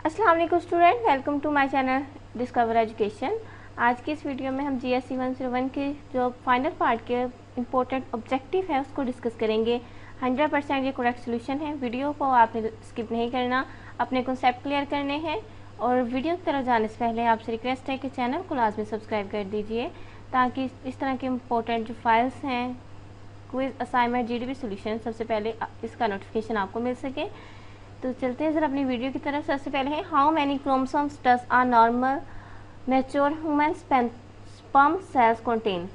अस्सलाम वालेकुम student, welcome to my channel discover education. आज की इस वीडियो में हम GSE 101 के जो फाइनल पार्ट के इम्पोर्टेंट ऑब्जेक्टिव है उसको डिस्कस करेंगे। 100% ये करेक्ट सोल्यूशन है। वीडियो को आपने स्किप नहीं करना, अपने कॉन्सेप्ट क्लियर करने हैं। और वीडियो की तरफ जाने से पहले आपसे रिक्वेस्ट है कि चैनल को लाजमी सब्सक्राइब कर दीजिए ताकि इस तरह के इम्पोर्टेंट जो फाइल्स हैं, क्विज, असाइनमेंट, GDP सोल्यूशन, सबसे पहले इसका नोटिफिकेशन आपको मिल सके। तो चलते हैं ज़रा अपनी वीडियो की तरफ। सबसे पहले है how many chromosomes does a normal mature human sperm cells contain.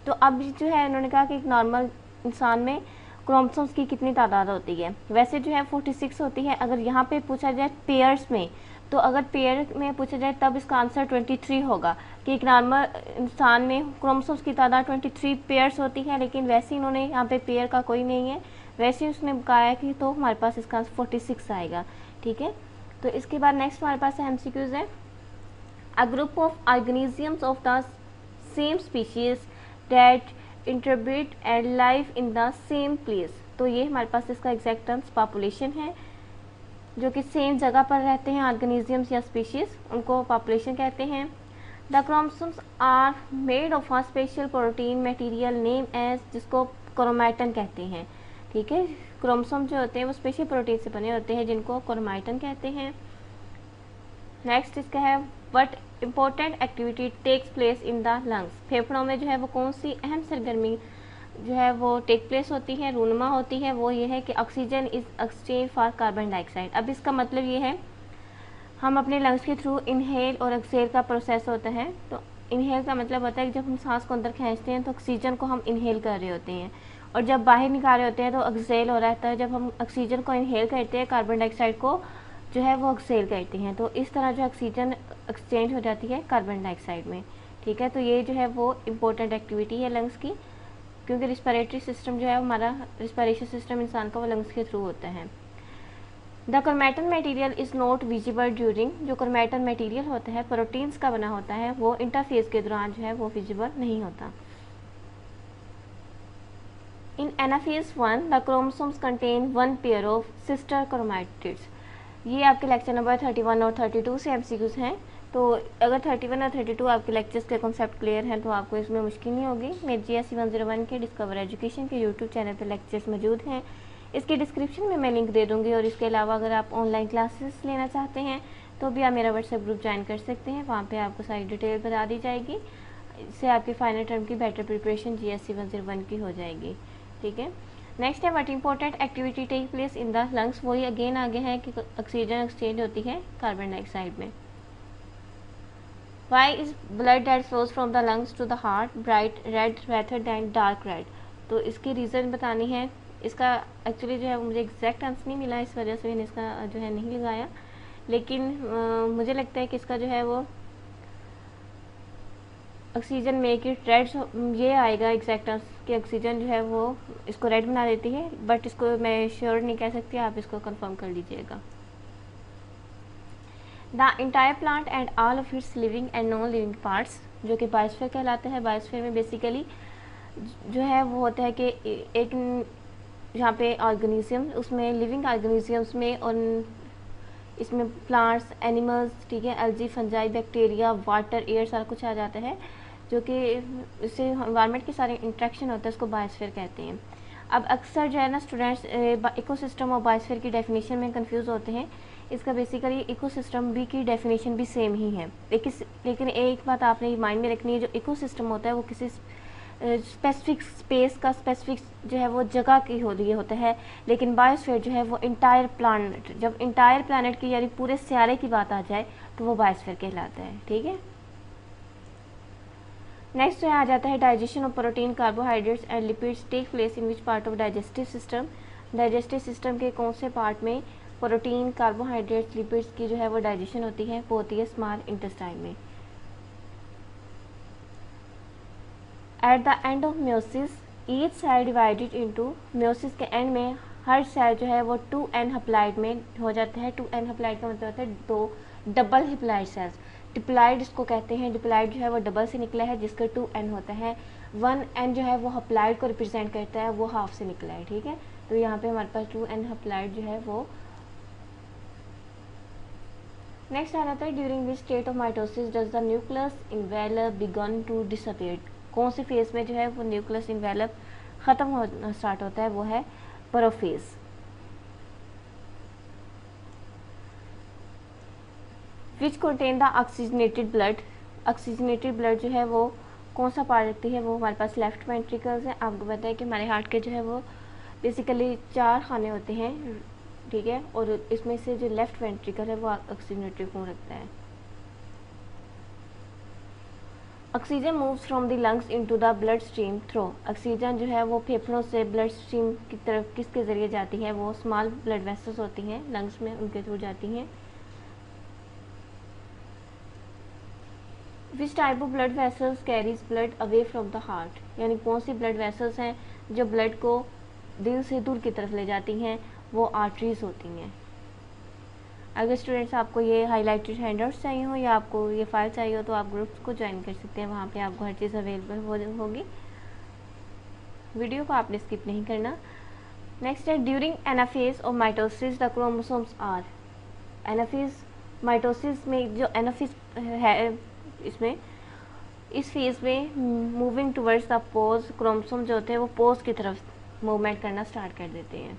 तो अब जो है उन्होंने कहा कि एक नॉर्मल इंसान में क्रोमोसोम्स की कितनी तादाद होती है। वैसे जो है 46 होती है। अगर यहाँ पे पूछा जाए पेयर्स में, तो अगर पेयर में पूछा जाए तब इसका आंसर 23 होगा कि एक नॉर्मल इंसान में क्रोमोसोम्स की तादाद 23 पेयर्स होती है। लेकिन वैसे इन्होंने यहाँ पे पेयर का कोई नहीं है, वैसे उसने कहा है कि तो हमारे पास इसका 46 आएगा। ठीक है, तो इसके बाद नेक्स्ट हमारे पास MCQs है। अ group of organisms of the same species that interbreed and live in the same place. तो ये हमारे पास इसका एग्जैक्ट टर्म्स पॉपुलेशन है, जो कि सेम जगह पर रहते हैं ऑर्गेनिजम्स या स्पीशीज, उनको पॉपुलेशन कहते हैं। The chromosomes are made of a special protein material name as, जिसको क्रोमैटन कहते हैं। ठीक है, क्रोमोसोम जो होते हैं वो स्पेशल प्रोटीन से बने होते हैं जिनको क्रोमैटन कहते हैं। नेक्स्ट इसका है what important activity takes place in the lungs. फेफड़ों में जो है वो कौन सी अहम सरगर्मी जो है वो टेक प्लेस होती है, रूनुमा होती है। वो ये है कि oxygen is exchange for carbon dioxide. अब इसका मतलब ये है हम अपने लंग्स के थ्रू इनहेल और एक्सहेल का प्रोसेस होता है। तो इनहेल का मतलब होता है कि जब हम सांस को अंदर खींचते हैं तो ऑक्सीजन को हम इनहेल कर रहे होते हैं, और जब बाहर निकाल रहे होते हैं तो एक्सहेल हो रहता है। जब हम ऑक्सीजन को इनहेल करते हैं, कार्बन डाइऑक्साइड को जो है वो एक्सहेल करते हैं। तो इस तरह जो ऑक्सीजन एक्सचेंज हो जाती है कार्बन डाइऑक्साइड में। ठीक है, तो ये जो है वो इम्पोर्टेंट एक्टिविटी है लंग्स की, क्योंकि रिस्पिरेटरी सिस्टम जो है हमारा रिस्पिरेशन सिस्टम इंसान का वो लंग्स के थ्रू होता है। The chromatin material is not visible during. जो क्रोमैटन मटेरियल होता है प्रोटीन्स का बना होता है, वो इंटरफेज के दौरान जो है वो विजिबल नहीं होता। इन anaphase 1 the chromosomes contain one pair of sister chromatids. ये आपके लेक्चर नंबर 31 और 32 से MCQs हैं। तो अगर 31 और 32 आपके लेक्चर्स के कॉन्सेप्ट क्लियर हैं तो आपको इसमें मुश्किल नहीं होगी। मेरे GSE 101 के डिस्कवर एजुकेशन के यूट्यूब चैनल पर लेक्चर्स मौजूद हैं, इसके डिस्क्रिप्शन में मैं लिंक दे दूँगी। और इसके अलावा अगर आप ऑनलाइन क्लासेस लेना चाहते हैं तो भी आप मेरा व्हाट्सएप ग्रुप ज्वाइन कर सकते हैं, वहाँ पर आपको सारी डिटेल बता दी जाएगी। इससे आपकी फाइनल टर्म की बेटर प्रिपरेशन GSE 101 की हो जाएगी। ठीक है, नेक्स्ट है what important activity take place in the lungs. वही अगेन आगे है कि ऑक्सीजन एक्सचेंज होती है कार्बन डाइऑक्साइड में। Why is blood that flows from the lungs to the heart bright red rather than dark red. तो इसकी रीज़न बतानी है। इसका एक्चुअली जो है मुझे एग्जैक्ट आंसर नहीं मिला, इस वजह से मैंने इसका जो है नहीं लगाया। लेकिन मुझे लगता है कि इसका जो है वो ऑक्सीजन मेक इट रेड, ये आएगा एग्जैक्ट आंसर कि ऑक्सीजन जो है वो इसको रेड बना देती है। बट इसको मैं श्योर नहीं कह सकती, आप इसको कंफर्म कर लीजिएगा। The entire plant and all of its living and non living parts, जो कि बायोस्फीयर कहलाते हैं। बायोस्फीयर में बेसिकली जो है वो होता है कि एक यहाँ पे ऑर्गेनिज्म, उसमें लिविंग ऑर्गेनिजम्स में और इसमें प्लांट्स, एनिमल्स, ठीक है, algae, fungi, bacteria, water, air, सारा कुछ आ जाता है, जो कि इससे एनवायरनमेंट के सारे इंट्रैक्शन होता है, उसको बायोस्फीयर कहते हैं। अब अक्सर जो है ना स्टूडेंट्स इकोसिस्टम और बायोस्फीयर की डेफिनेशन में कंफ्यूज होते हैं। इसका बेसिकली इकोसिस्टम भी की डेफिनेशन भी सेम ही है, लेकिन एक बात आपने माइंड में रखनी है, जो इकोसिस्टम होता है वो किसी स्पेसिफिक स्पेस का, स्पेसिफिक जो है वो जगह की होता है। लेकिन बायोस्फीयर जो है वो इंटायर प्लानट, जब इंटायर प्लानट की यानी पूरे स्यारे की बात आ जाए तो वो बायोस्फीयर कहलाता है। ठीक है, नेक्स्ट जो आ जाता है digestion of protein, carbohydrates and lipids take place in which part of digestive system. Digestive system के कौन से पार्ट में प्रोटीन, कार्बोहाइड्रेट्स, लिपिड्स की जो है वो डाइजेशन होती है? वो होती है स्मॉल इंटेस्टाइन में। At the end of meiosis each cell divided into, meiosis के एंड में हर सेल जो है वो 2n हैप्लॉइड में हो जाता है। 2n हैप्लॉइड का मतलब होता है दो डबल हैप्लॉइड सेल्स। डिप्लॉइड इसको कहते हैं। डिप्लॉइड जो है वो डबल से निकला है जिसका 2n होता है। 1n जो है वो हैप्लॉइड को रिप्रेजेंट करता है, वो हाफ से निकला है। ठीक है, तो यहाँ पे हमारे पास 2n हैप्लॉइड जो है वो नेक्स्ट आ जाता है during which state of mitosis does the nucleus envelope begin to disappear. कौन से फेज में जो है वो न्यूक्लियस इन्वेलप खत्म होना स्टार्ट होता है, वो है prophase. Which contain the oxygenated blood. Oxygenated blood जो है वो कौन सा पार्ट रखती है, वो हमारे पास लेफ्ट वेंट्रिकल्स है। आपको पता है कि हमारे हार्ट के जो है वो बेसिकली 4 खाने होते हैं, ठीक है, और इसमें से जो लेफ्ट वेंट्रिकल है वो ऑक्सीजनेटेड खून रखता है। Oxygen moves from the lungs into the blood stream through. Oxygen जो है वो फेफड़ों से ब्लड स्ट्रीम की तरफ किसके ज़रिए जाती है, वो स्मॉल ब्लड वेसल्स होती हैं लंग्स में, उनके थ्रू जाती हैं। Which type of blood vessels carries blood away from the heart. यानी कौन सी ब्लड वेसल्स हैं जो ब्लड को दिल से दूर की तरफ ले जाती हैं, वो आर्टरीज होती हैं। अगर स्टूडेंट्स आपको ये हाईलाइटेड हैंडआउट्स चाहिए हो या आपको ये फाइल चाहिए हो तो आप ग्रुप्स को ज्वाइन कर सकते हैं, वहाँ पे आपको हर चीज़ अवेलेबल होगी। वीडियो को आपने स्किप नहीं करना। नेक्स्ट है during anaphase of mitosis the chromosomes are. Anaphase mitosis में जो एनाफेज है, इसमें इस फेज में moving towards the poles, chromosome जो होते हैं वो पोज की तरफ मूवमेंट करना स्टार्ट कर देते हैं।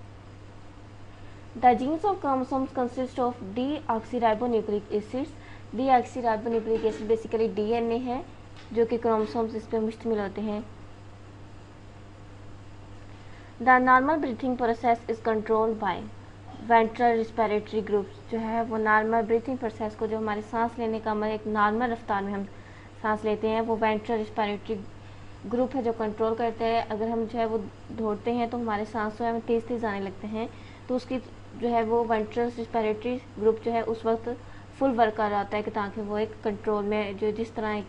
The jeans of chromosomes consist of deoxyribonucleic acids. Deoxyribonucleic acid basically DNA है जो कि क्रोमोसोम्स इस पर मुश्तमिल होते हैं। The normal breathing process is controlled by ventral respiratory groups. जो है वो नॉर्मल ब्रीथिंग प्रोसेस को, जो हमारे सांस लेने का एक नॉर्मल रफ्तार में हम सांस लेते हैं, वो वेंट्रल रिस्पिरेटरी ग्रुप है जो कंट्रोल करते हैं। अगर हम जो है वो दौड़ते हैं तो हमारे सांस जो है वो तेज़ तेज़ आने लगते हैं, तो उसकी जो है वो वेंट्रल रिस्पिरेटरी ग्रुप जो है उस वक्त फुल वर्क कर रहा होता है कि ताकि वो एक कंट्रोल में, जो जिस तरह एक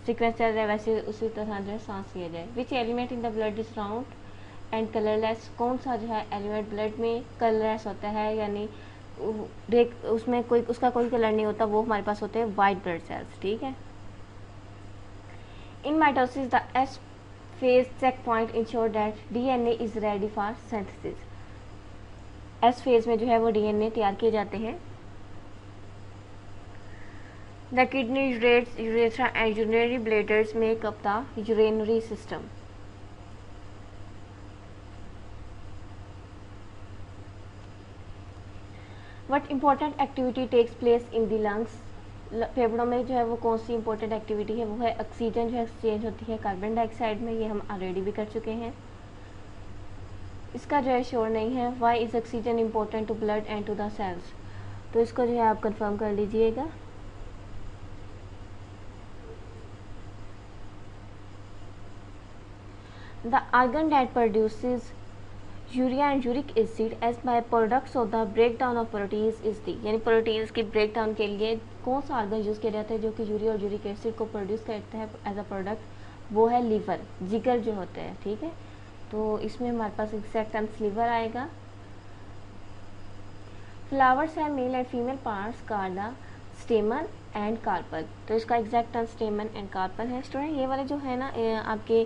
सीक्वेंस चल रहा है वैसे उसी तरह जो है सांस लिया जाए। Which element in the blood is round and colourless. कौन सा जो है एलिमेंट ब्लड में कलरलेस होता है, यानी उसमें कोई उसका कोई कलर नहीं होता, वो हमारे पास होते हैं वाइट ब्लड सेल्स, ठीक है। In mitosis the S phase check point ensure that DNA is ready for synthesis. S phase में जो है वो डीएनए तैयार किए जाते हैं। The kidney, ureters, urethra and urinary bladders make up the urinary system. What important activity takes place in the lungs. फेफड़ों में जो है वो कौन सी इंपॉर्टेंट एक्टिविटी है, वो है ऑक्सीजन जो है एक्सचेंज होती है कार्बन डाइऑक्साइड में, ये हम ऑलरेडी भी कर चुके हैं। इसका जो है श्योर नहीं है। Why is oxygen important to blood and to the cells, तो इसको जो है आप कंफर्म कर लीजिएगा। The organ that produces urea and uric acid as by products of the breakdown of proteins is the. यानी प्रोटीन्स के ब्रेकडाउन के लिए कौन सा ऑर्गन यूज़ किया जाता है जो कि यूरिया और यूरिक एसिड को प्रोड्यूस करता है एज अ प्रोडक्ट, वो है लीवर, जिगर जो होता है, ठीक है। तो इसमें हमारे पास एग्जैक्ट आंसर लीवर आएगा। फ्लावर्स है male and female parts called the stamen and carpel, तो इसका exact answer stamen and carpel है। स्टूडेंट ये वाले जो है ना आपके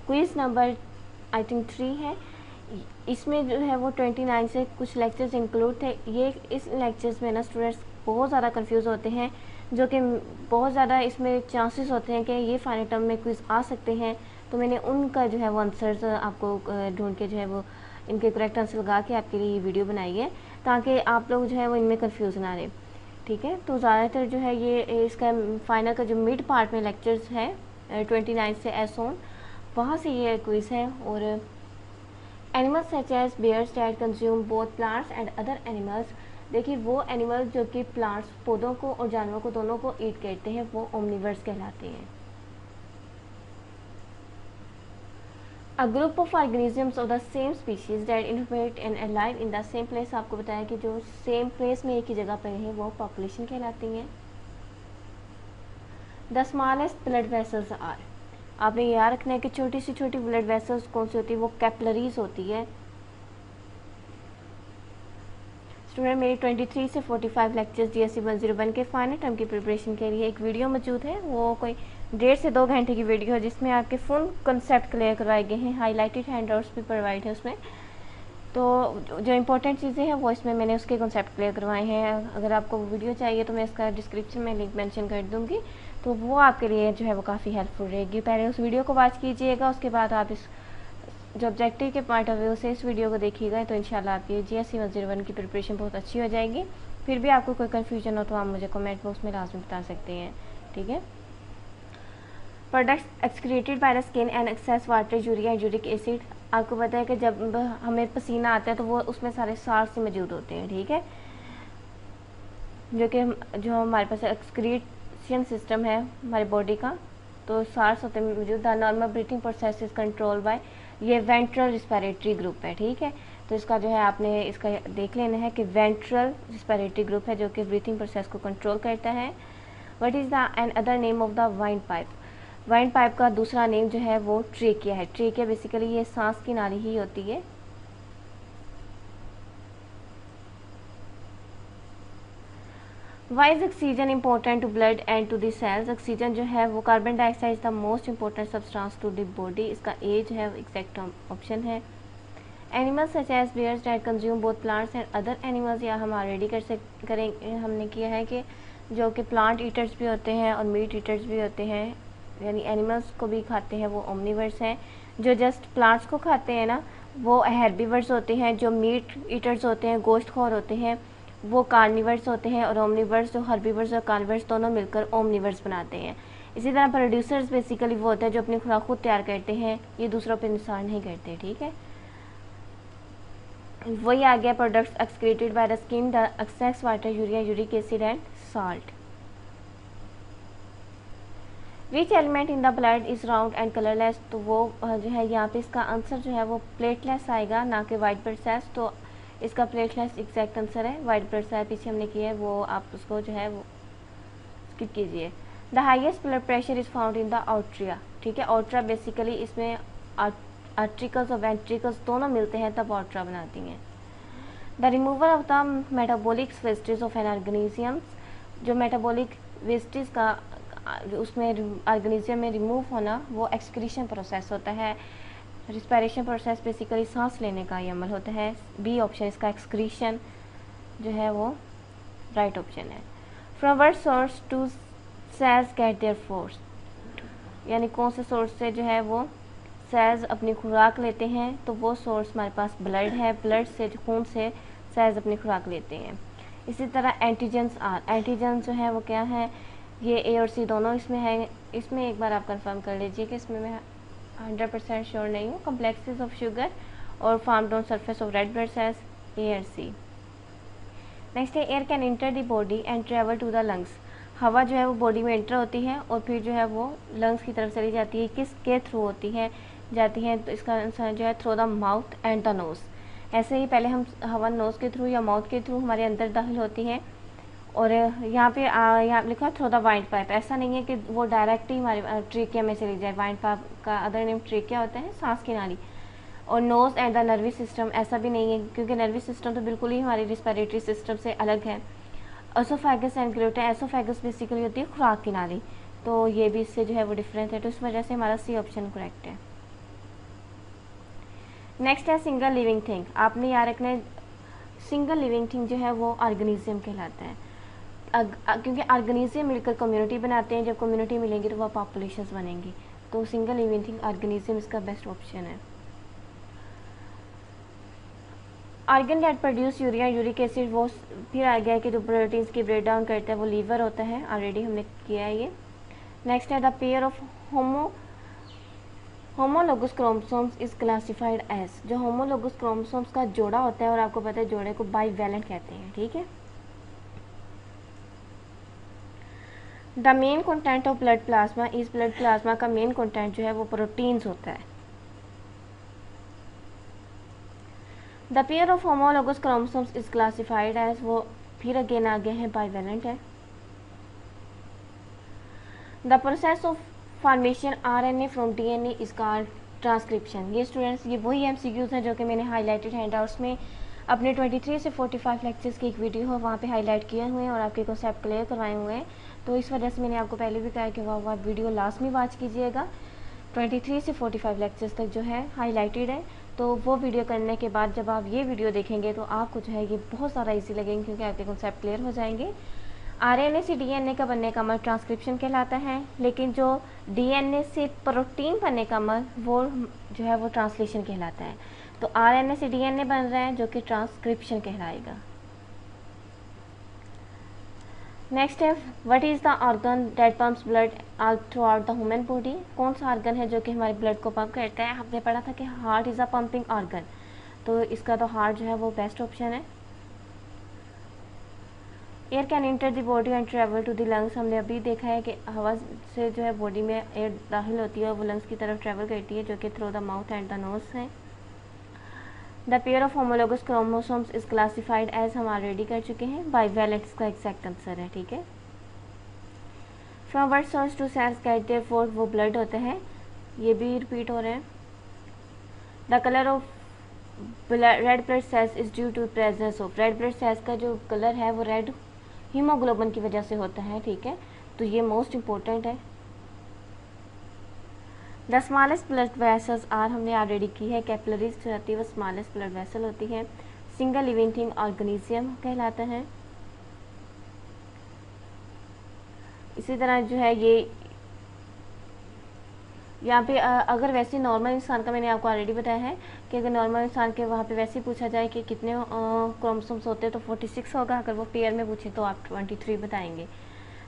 क्विज नंबर आई थिंक 3 है, इसमें जो है वो 29 से कुछ लेक्चर्स इंक्लूड थे। ये इस लेक्चर्स में ना स्टूडेंट्स बहुत ज़्यादा कंफ्यूज होते हैं, जो कि बहुत ज़्यादा इसमें चांसेस होते हैं कि ये फाइनल टर्म में क्विज आ सकते हैं, तो मैंने उनका जो है वो आंसर्स आपको ढूंढ के जो है वो इनके करेक्ट आंसर लगा के आपके लिए ये वीडियो बनाई है, ताकि आप लोग जो है वो इनमें कंफ्यूज ना रहे, ठीक है। तो ज़्यादातर जो है ये इसका फाइनल का जो मिड पार्ट में लेक्चर्स है 29 से एस ऑन, वहाँ से ये क्विज है। और animals such as bears that consume both plants and other animals. देखिए वो एनिमल्स जो कि प्लांट्स, पौधों को और जानवरों को दोनों को ईट करते हैं, वो ओमनिवर्स कहलाते हैं। A group of organisms of the same species that inhabit and alive in the same place. आपको बताया कि जो सेम प्लेस में एक ही जगह पर हैं वो पॉपुलेशन कहलाती हैं। The smallest blood vessels are. आपने याद रखना है कि छोटी से छोटी ब्लड वेसल्स कौन सी होती है, वो कैपिलरीज होती है। स्टूडेंट मेरी 23 से 45 लेक्चर्स GSC 101 के फाइनल टर्म की प्रिपरेशन के लिए एक वीडियो मौजूद है, वो कोई 1.5 से 2 घंटे की वीडियो है, जिसमें आपके फुल कंसेप्ट क्लियर करवाए गए हैं, हाईलाइटेड हैंडआउट्स भी प्रोवाइड है उसमें। तो जो इम्पोर्टेंट चीज़ें हैं वो इसमें मैंने उसके कॉन्सेप्ट क्लियर करवाए हैं। अगर आपको वीडियो चाहिए तो मैं इसका डिस्क्रिप्शन में लिंक मेंशन कर दूँगी, तो वो आपके लिए जो है वो काफ़ी हेल्पफुल रहेगी। पहले उस वीडियो को वॉच कीजिएगा, उसके बाद आप इस जो ऑब्जेक्टिव के पॉइंट ऑफ व्यू से इस वीडियो को देखिएगा, तो इंशाल्लाह आपकी GSE 101 की प्रिपरेशन बहुत अच्छी हो जाएगी। फिर भी आपको कोई कन्फ्यूजन हो तो आप मुझे कमेंट बॉक्स में लाजमी बता सकते हैं, ठीक है। Products excreted by the skin and excess water, urea, uric acid. आपको पता है कि जब हमें पसीना आता है तो वो उसमें सारे सार्स मौजूद होते हैं, ठीक है, जो हमारे पास एक्सक्रीशन सिस्टम है हमारी बॉडी का, तो सार्स होते हैं मौजूद। Normal breathing process is control by, ये वेंट्रल रिस्पिरेटरी ग्रुप है, ठीक है। तो इसका जो है आपने इसका देख लेना है कि वेंट्रल रिस्पिरेटरी ग्रुप है जो कि ब्रीथिंग प्रोसेस को कंट्रोल करता है। What is the another name of the wind pipe? Wind pipe का दूसरा नेम जो है वो ट्रेकिया है। ट्रेकिया बेसिकली ये सांस की नाली ही होती है। Why is oxygen important to blood and to the cells? Oxygen जो है वो carbon dioxide is the most important substance to the body. इसका ए जो है एग्जैक्ट ऑप्शन है। Animals such as bears that consume both plants and other animals, या हम already करेंगे, हमने किया है कि जो कि प्लांट ईटर्स भी होते हैं और मीट ईटर्स भी होते हैं, यानी एनिमल्स को भी खाते हैं, वो ओमनीवर्स हैं। जो जस्ट प्लांट्स को खाते हैं ना वो हेर्बीवर्स होते हैं। जो मीट ईटर्स होते हैं, गोश्तखोर होते हैं, वो कार्निवर्स होते हैं। और ओमनीवर्स जो हर्बीवर्स और कार्निवर्स दोनों मिलकर ओमनीवर्स बनाते हैं। इसी तरह प्रोड्यूसर्स बेसिकली वो होते हैं जो अपनी खुराक खुद तैयार करते हैं, ये दूसरों पर निसार नहीं करते, ठीक है। वही आ गया products excreted by the skin, the excess water, urea, uric acid and salt. Which element in the blood is round and colourless? तो वो जो है यहाँ पे इसका आंसर जो है वो प्लेटलेस आएगा, ना कि वाइट ब्लड सेल्स। तो इसका प्लेटलेस एग्जैक्ट आंसर है। वाइट ब्लड सेल पीछे हमने किया है, वो आप उसको जो है वो स्किप कीजिए। The highest blood pressure is found in the आउट्रिया, ठीक है। आउट्रिया बेसिकली इसमें आर्ट्रिकल्स और वेंट्रिकल्स दोनों मिलते हैं तब आउट्रिया बनाती हैं। The removal of the metabolic wastage of N organisms, जो मेटाबॉलिक वेस्टेज का उसमें ऑर्गेनिज्म में रिमूव होना वो एक्सक्रीशन प्रोसेस होता है। रिस्पिरेशन प्रोसेस बेसिकली सांस लेने का ये अमल होता है। बी ऑप्शन इसका एक्सक्रीशन जो है वो राइट ऑप्शन है। From what source to cells get their force, यानी कौन से सोर्स से जो है वो सेल्स अपनी खुराक लेते हैं? तो वो सोर्स हमारे पास ब्लड है। ब्लड से खून से सेल्स अपनी खुराक लेते हैं। इसी तरह एंटीजेंस आर, एंटीजेंस जो है वो क्या है? ये ए और सी दोनों इसमें है। इसमें एक बार आप कंफर्म कर लीजिए कि इसमें मैं 100% श्योर नहीं हूँ। कम्प्लेक्सेस ऑफ शुगर और formed on surface of red blood cells, A और सी। नेक्स्ट है air can enter the body and travel to the lungs. हवा जो है वो बॉडी में एंटर होती है और फिर जो है वो लंग्स की तरफ चली जाती है। किसके थ्रू होती है जाती है? तो इसका आंसर जो है through the mouth and the nose. ऐसे ही पहले हम हवा नोज़ के थ्रू या माउथ के थ्रू हमारे अंदर दाखिल होती है। और यहाँ पे यहाँ लिखा थ्रू द वाइंड पाइप। ऐसा नहीं है कि वो डायरेक्ट ही हमारे ट्रेकिया में चली जाए। वाइंड पाइप का अदर नेम ट्रेकिया होता है, सांस की नाली। और nose and the nervous system, ऐसा भी नहीं है क्योंकि नर्वस सिस्टम तो बिल्कुल ही हमारी रिस्पिरेटरी सिस्टम से अलग है। Oesophagus and gluta, oesophagus basically होती है खुराक की नाली, तो ये भी इससे जो है वो डिफरेंट है। तो इस वजह से हमारा सी ऑप्शन करेक्ट है। नेक्स्ट है सिंगल लिविंग थिंग। आपने याद रखना है सिंगल लिविंग थिंग जो है वो ऑर्गेनिज्म कहलाता है। क्योंकि ऑर्गेनिज्म मिलकर कम्युनिटी बनाते हैं। जब कम्युनिटी मिलेंगी तो वह पॉपुलेशंस बनेंगी। तो सिंगल लिविंग थिंग ऑर्गेनिज्म इसका बेस्ट ऑप्शन है। Organ that produce urea, uric acid, वो फिर आ गया कि जो प्रोटीन्स की ब्रेक डाउन करता है वो लीवर होता है। ऑलरेडी हमने किया है ये। नेक्स्ट है the pair of homologous chromosomes is classified as. जो होमोलोगस क्रोमोसोम्स का जोड़ा होता है, और आपको पता है जोड़े को बाईवैलेंट कहते हैं, ठीक है। The main content of blood plasma is, blood plasma का मेन कंटेंट जो है वो प्रोटीन्स होता है। The pair of homologous chromosomes is classified as, वो फिर अगेन आगे हैं बाईवैलेंट है। The process of formation RNA from DNA is called transcription. ये स्टूडेंट्स ये वही एमसीक्यूज हैं जो कि मैंने हाईलाइटेड हैंडआउट्स में अपने 23 से 45 लेक्चर्स की एक वीडियो है वहाँ पे हाईलाइट किए हुए हैं और आपके कॉन्सेप्ट क्लियर करवाए हुए हैं। तो इस वजह से मैंने आपको पहले भी कहा कि वह वीडियो लास्ट में वॉच कीजिएगा। 23 से 45 लेक्चर्स तक जो है हाईलाइटेड है, तो वो वीडियो करने के बाद जब आप ये वीडियो देखेंगे तो आपको जो है ये बहुत ज़्यादा ईजी लगेंगे, क्योंकि आपके कॉन्सेप्ट क्लियर हो जाएंगे। आरएनए से डीएनए का बनने का अमल ट्रांसक्रिप्शन कहलाता है, लेकिन जो डीएनए से प्रोटीन बनने का अमल वो जो है वो ट्रांसलेशन कहलाता है। तो आरएनए से डीएनए बन रहा है जो कि ट्रांसक्रिप्शन कहलाएगा। नेक्स्ट है what is the organ that pumps blood all through out the human body. कौन सा ऑर्गन है जो कि हमारे ब्लड को पंप करता है। हमने पढ़ा था कि heart is a pumping organ, तो इसका तो हार्ट जो है वो बेस्ट ऑप्शन है। Air can enter the body and travel to the lungs. हमने अभी देखा है कि हवा से जो है बॉडी में एयर दाखिल होती है और वो लंग्स की तरफ ट्रेवल करती है, जो कि through the mouth and the nose है। The pair of homologous chromosomes is classified as, हम ऑलरेडी कर चुके हैं, बाइवैलेंट इसका एग्जैक्ट आंसर है, ठीक है। From what source to cells get their food, वो ब्लड होता है, ये भी रिपीट हो रहे हैं। The colour of red blood cells is due to presence of, red blood cells का जो कलर है वो रेड हीमोग्लोबिन की वजह से होता है, ठीक है, तो ये मोस्ट इम्पोर्टेंट है। The smallest blood vessels are, हमने ऑलरेडी की है, कैपिलरीज जो होती है वो स्मॉलेस्ट ब्लड वेसल होती है। सिंगल लिविंग थिंग ऑर्गेनिज्म कहलाता है। इसी तरह जो है ये यहाँ पे अगर वैसे नॉर्मल इंसान का मैंने आपको ऑलरेडी बताया है कि अगर नॉर्मल इंसान के वहाँ पे वैसे पूछा जाए कि कितने क्रोमोसोम्स होते हैं तो 46 होगा, अगर वो पेयर में पूछे तो आप 23 बताएंगे।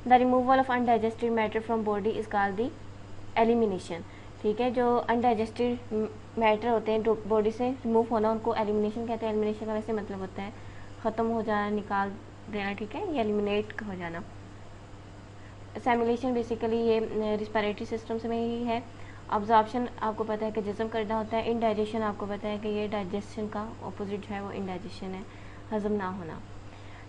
The removal of undigested matter from body is called the elimination, ठीक है। जो अनडाइजेस्टेड मैटर होते हैं बॉडी से रिमूव होना उनको एलिमिनेशन कहते हैं। एलिमिनेशन का वैसे मतलब होता है ख़त्म हो जाना, निकाल देना, ठीक है, या एलिमिनेट हो जाना। एसिमिलेशन बेसिकली ये रिस्पिरेटरी सिस्टम से में ही है। ऑब्जॉर्प्शन आपको पता है कि जिस्म करना होता है। इनडाइजेशन आपको पता है कि ये डाइजेशन का ऑपोजिट जो है वो इनडाइजेशन है, हजम ना होना।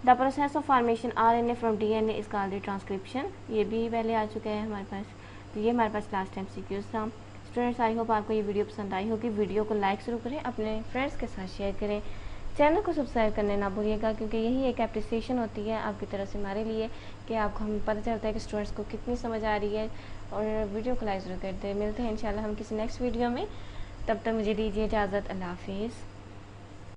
The process of formation RNA from DNA is called transcription, ये भी पहले आ चुका है हमारे पास, तो ये हमारे पास लास्ट टाइम सीक्यूज था। स्टूडेंट्स आई होप आपको ये वीडियो पसंद आई होगी। वीडियो को लाइक ज़रूर करें, अपने फ्रेंड्स के साथ शेयर करें, चैनल को सब्सक्राइब करने ना भूलिएगा, क्योंकि यही एक एप्रिसिएशन होती है आपकी तरफ से हमारे लिए कि आपको हमें पता चलता है कि स्टूडेंट्स को कितनी समझ आ रही है। और वीडियो को लाइक ज़रूर करते हैं। मिलते हैं इंशाल्लाह हम किसी नेक्स्ट वीडियो में, तब तक मुझे दीजिए इजाज़त। अल्लाह हाफिज़।